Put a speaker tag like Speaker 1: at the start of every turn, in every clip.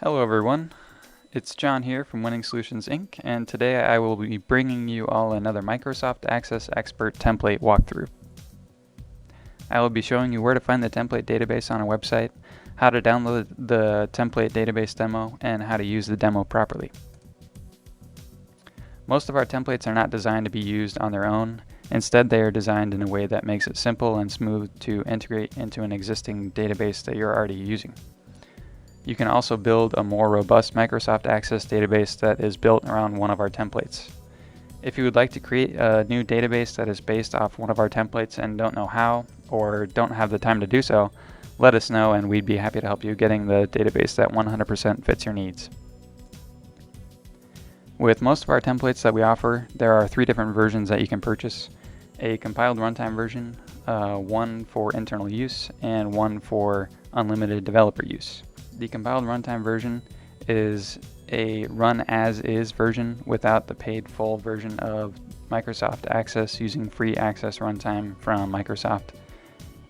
Speaker 1: Hello everyone, it's John here from Winning Solutions Inc. and today I will be bringing you all another Microsoft Access Expert template walkthrough. I will be showing you where to find the template database on a website, how to download the template database demo, and how to use the demo properly. Most of our templates are not designed to be used on their own. Instead, they are designed in a way that makes it simple and smooth to integrate into an existing database that you're already using. You can also build a more robust Microsoft Access database that is built around one of our templates. If you would like to create a new database that is based off one of our templates and don't know how, or don't have the time to do so, let us know and we'd be happy to help you getting the database that 100% fits your needs. With most of our templates that we offer, there are 3 different versions that you can purchase. A compiled runtime version, one for internal use, and one for unlimited developer use. The compiled runtime version is a run-as-is version without the paid full version of Microsoft Access using free Access runtime from Microsoft.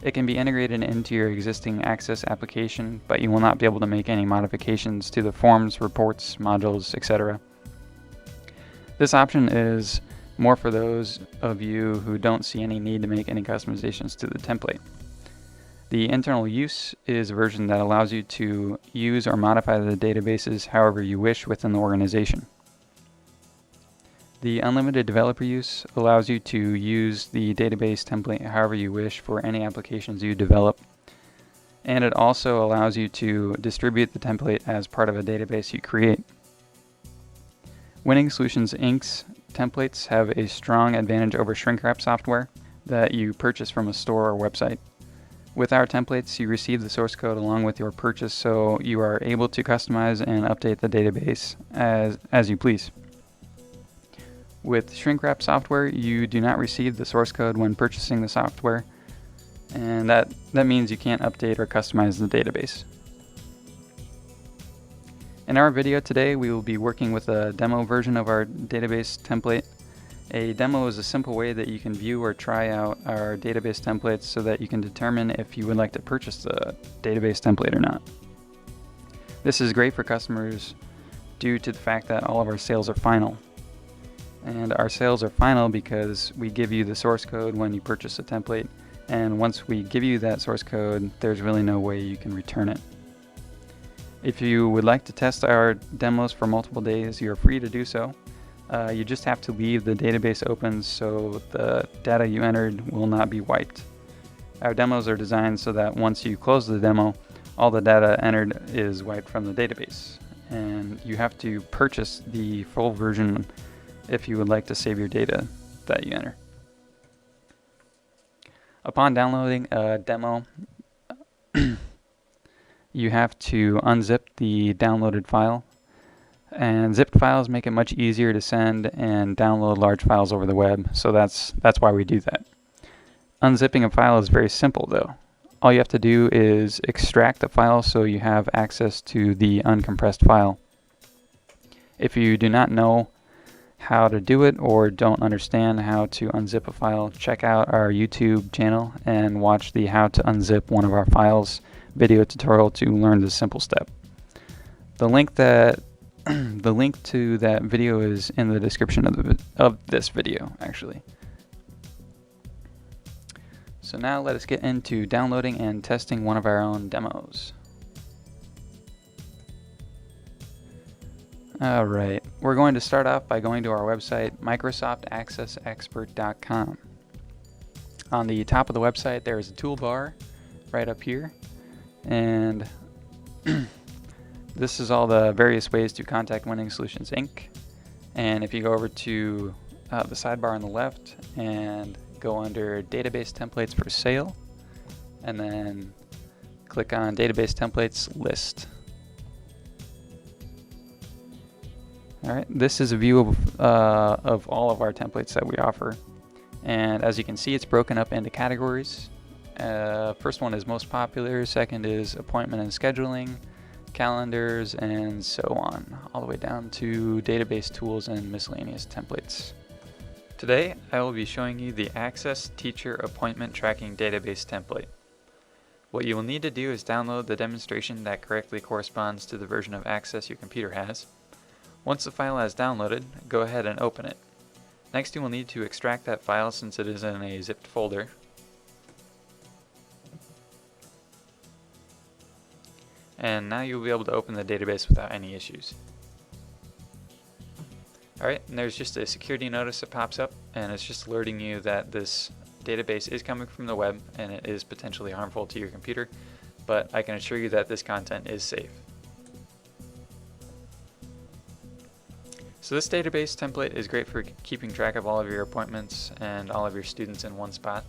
Speaker 1: It can be integrated into your existing Access application, but you will not be able to make any modifications to the forms, reports, modules, etc. This option is more for those of you who don't see any need to make any customizations to the template. The internal use is a version that allows you to use or modify the databases however you wish within the organization. The unlimited developer use allows you to use the database template however you wish for any applications you develop. And it also allows you to distribute the template as part of a database you create. Winning Solutions Inc.'s templates have a strong advantage over shrink-wrap software that you purchase from a store or website. With our templates, you receive the source code along with your purchase, so you are able to customize and update the database as you please. With shrink-wrap software, you do not receive the source code when purchasing the software, and that means you can't update or customize the database. In our video today, we will be working with a demo version of our database template. A demo is a simple way that you can view or try out our database templates so that you can determine if you would like to purchase the database template or not. This is great for customers due to the fact that all of our sales are final. And our sales are final because we give you the source code when you purchase a template, and once we give you that source code, there's really no way you can return it. If you would like to test our demos for multiple days, you're free to do so. You just have to leave the database open so the data you entered will not be wiped. Our demos are designed so that once you close the demo, all the data entered is wiped from the database. And you have to purchase the full version if you would like to save your data that you enter. Upon downloading a demo, you have to unzip the downloaded file. And zipped files make it much easier to send and download large files over the web, so that's why we do that. Unzipping a file is very simple though. All you have to do is extract the file so you have access to the uncompressed file. If you do not know how to do it or don't understand how to unzip a file, check out our YouTube channel and watch the How to Unzip One of Our Files video tutorial to learn this simple step. The link to that video is in the description of this video, actually. So now let us get into downloading and testing one of our own demos. Alright, we're going to start off by going to our website, microsoftaccessexpert.com. On the top of the website there is a toolbar right up here, and this is all the various ways to contact Winning Solutions Inc. And if you go over to the sidebar on the left and go under Database Templates for Sale, and then click on Database Templates List. Alright, this is a view of all of our templates that we offer. And as you can see, it's broken up into categories. First one is most popular, second is appointment and scheduling, calendars, and so on, all the way down to database tools and miscellaneous templates. Today, I will be showing you the Access Teacher Appointment Tracking Database template. What you will need to do is download the demonstration that correctly corresponds to the version of Access your computer has. Once the file has downloaded, go ahead and open it. Next, you will need to extract that file since it is in a zipped folder. And now you'll be able to open the database without any issues. Alright, and there's just a security notice that pops up, and it's just alerting you that this database is coming from the web and it is potentially harmful to your computer, but I can assure you that this content is safe. So this database template is great for keeping track of all of your appointments and all of your students in one spot.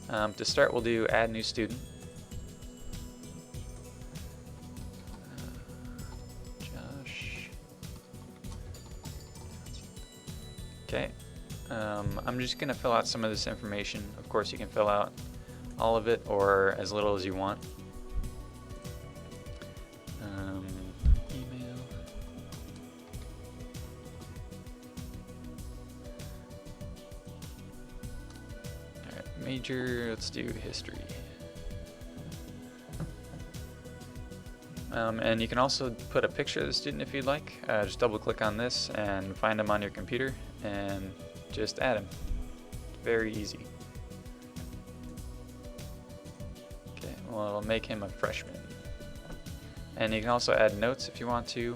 Speaker 1: To start, we'll do add new student. Josh. Okay. I'm just going to fill out some of this information. Of course, you can fill out all of it or as little as you want. Email. Alright, major, let's do history. And you can also put a picture of the student if you'd like. Just double click on this and find them on your computer and just add them. Very easy. Okay, well, it'll make him a freshman. And you can also add notes if you want to.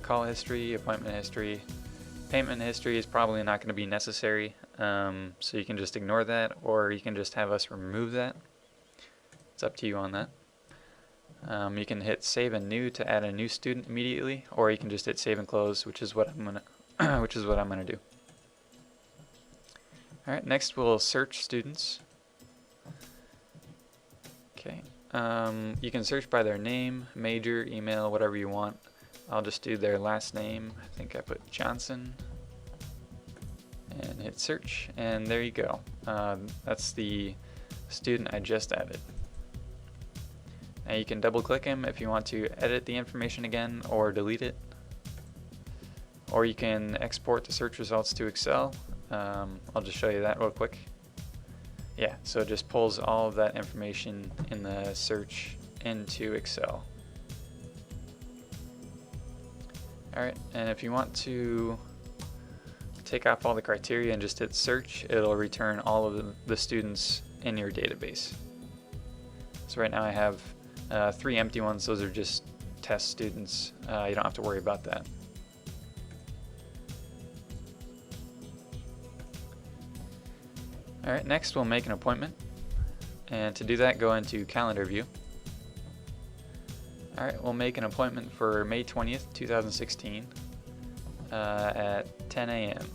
Speaker 1: Call history, appointment history. Payment history is probably not going to be necessary, so you can just ignore that, or you can just have us remove that. It's up to you on that. You can hit save and new to add a new student immediately, or you can just hit save and close, which is what I'm gonna do. All right, next we'll search students. Okay, you can search by their name, major, email, whatever you want. I'll just do their last name. I think I put Johnson, and hit search, and there you go. That's the student I just added. Now you can double click him if you want to edit the information again or delete it. Or you can export the search results to Excel. I'll just show you that real quick. Yeah, so it just pulls all of that information in the search into Excel. Alright, and if you want to take off all the criteria and just hit search, it'll return all of the students in your database. So right now I have 3 empty ones. Those are just test students. You don't have to worry about that. Alright, next we'll make an appointment. And to do that, go into calendar view. Alright, we'll make an appointment for May 20th, 2016 at 10 a.m.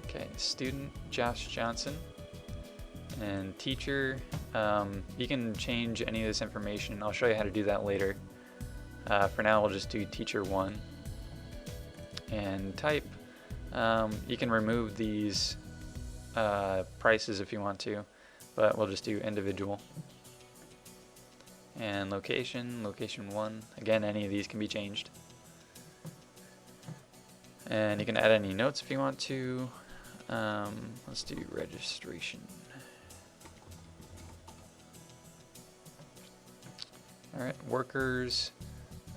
Speaker 1: Okay, student Josh Johnson. And teacher, you can change any of this information. I'll show you how to do that later. For now, we'll just do teacher 1. And type, you can remove these prices if you want to, but we'll just do individual. And location, location 1. Again, any of these can be changed. And you can add any notes if you want to. Let's do registration. Alright, workers,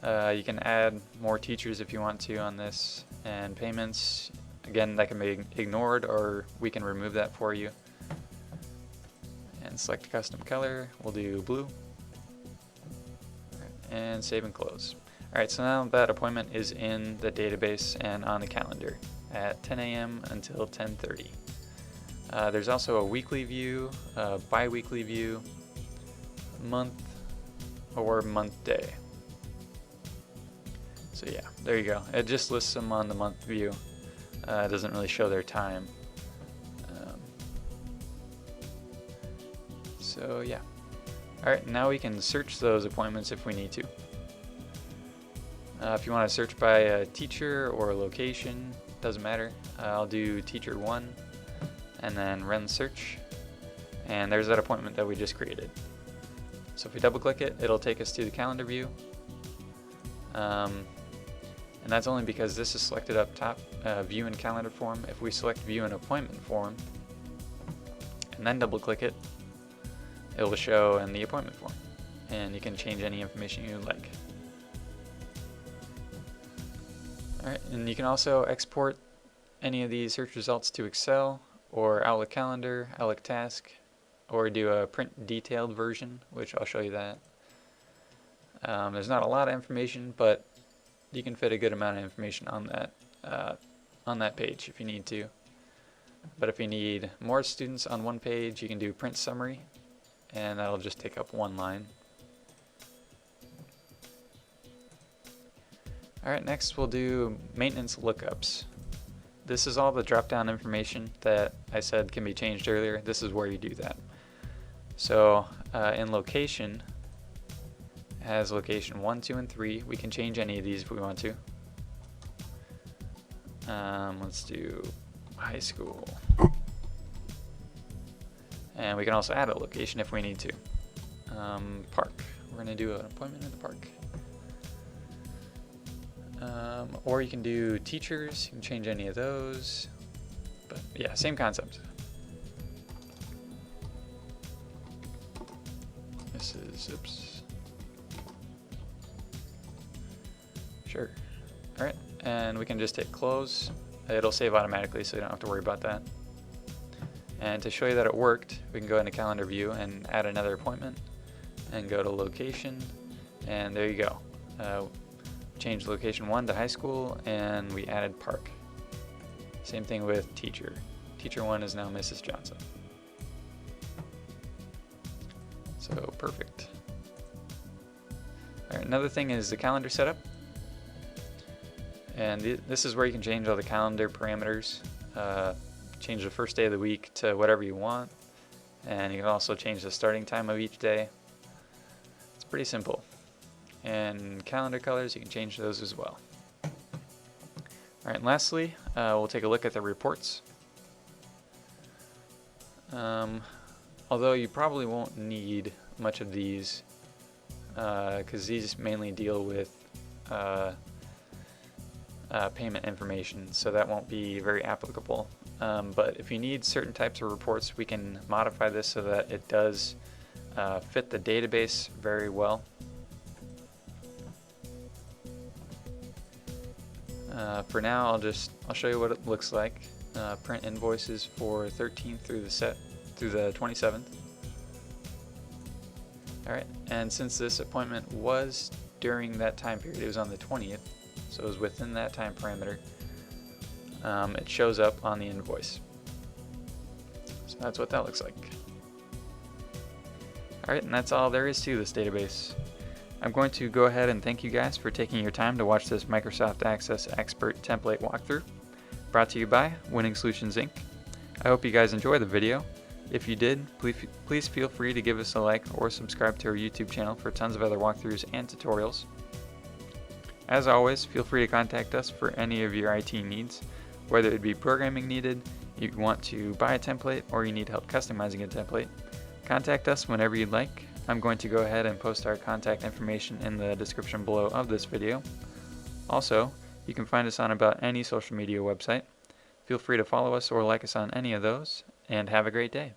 Speaker 1: you can add more teachers if you want to on this, and payments, again, that can be ignored or we can remove that for you. And select custom color, we'll do blue. Alright, and save and close. Alright, so now that appointment is in the database and on the calendar at 10 a.m. until 10:30. There's also a weekly view, a bi-weekly view, month, or month day. So yeah, there you go. It just lists them on the month view. It doesn't really show their time. So yeah. Alright, now we can search those appointments if we need to. If you want to search by a teacher or a location, doesn't matter. I'll do teacher 1 and then run search. And there's that appointment that we just created. So if we double click it, it'll take us to the calendar view. And that's only because this is selected up top, view in calendar form. If we select view in appointment form and then double click it, it will show in the appointment form, and you can change any information you like. Alright, and you can also export any of these search results to Excel or Outlook Calendar, Outlook Task, or do a print detailed version, which I'll show you that. There's not a lot of information, but you can fit a good amount of information on that page if you need to. But if you need more students on one page, you can do print summary, and that'll just take up one line. Alright, next we'll do maintenance lookups. This is all the drop-down information that I said can be changed earlier. This is where you do that. So in location, it has location 1, 2, and 3. We can change any of these if we want to. Let's do high school. And we can also add a location if we need to. Park. We're going to do an appointment in the park. Or you can do teachers. You can change any of those. But yeah, same concept. This is, oops. Sure. Alright, and we can just hit close. It'll save automatically, so you don't have to worry about that. And to show you that it worked, we can go into calendar view and add another appointment and go to location, and there you go. Change location 1 to high school, and we added park. Same thing with teacher. Teacher 1 is now Mrs. Johnson. So perfect. All right, another thing is the calendar setup. And this is where you can change all the calendar parameters. Change the first day of the week to whatever you want. And you can also change the starting time of each day. It's pretty simple. And calendar colors, you can change those as well. Alright, and lastly, we'll take a look at the reports. Although you probably won't need much of these, because these mainly deal with payment information, so that won't be very applicable. But if you need certain types of reports, we can modify this so that it does fit the database very well. For now, I'll show you what it looks like. Print invoices for 13th through the 27th. Alright, and since this appointment was during that time period, it was on the 20th, so it was within that time parameter, it shows up on the invoice. So that's what that looks like. Alright, and that's all there is to this database. I'm going to go ahead and thank you guys for taking your time to watch this Microsoft Access Expert template walkthrough, brought to you by Winning Solutions Inc. I hope you guys enjoyed the video. If you did, please feel free to give us a like or subscribe to our YouTube channel for tons of other walkthroughs and tutorials. As always, feel free to contact us for any of your IT needs, whether it be programming needed, you want to buy a template, or you need help customizing a template. Contact us whenever you'd like. I'm going to go ahead and post our contact information in the description below of this video. Also, you can find us on about any social media website. Feel free to follow us or like us on any of those, and have a great day.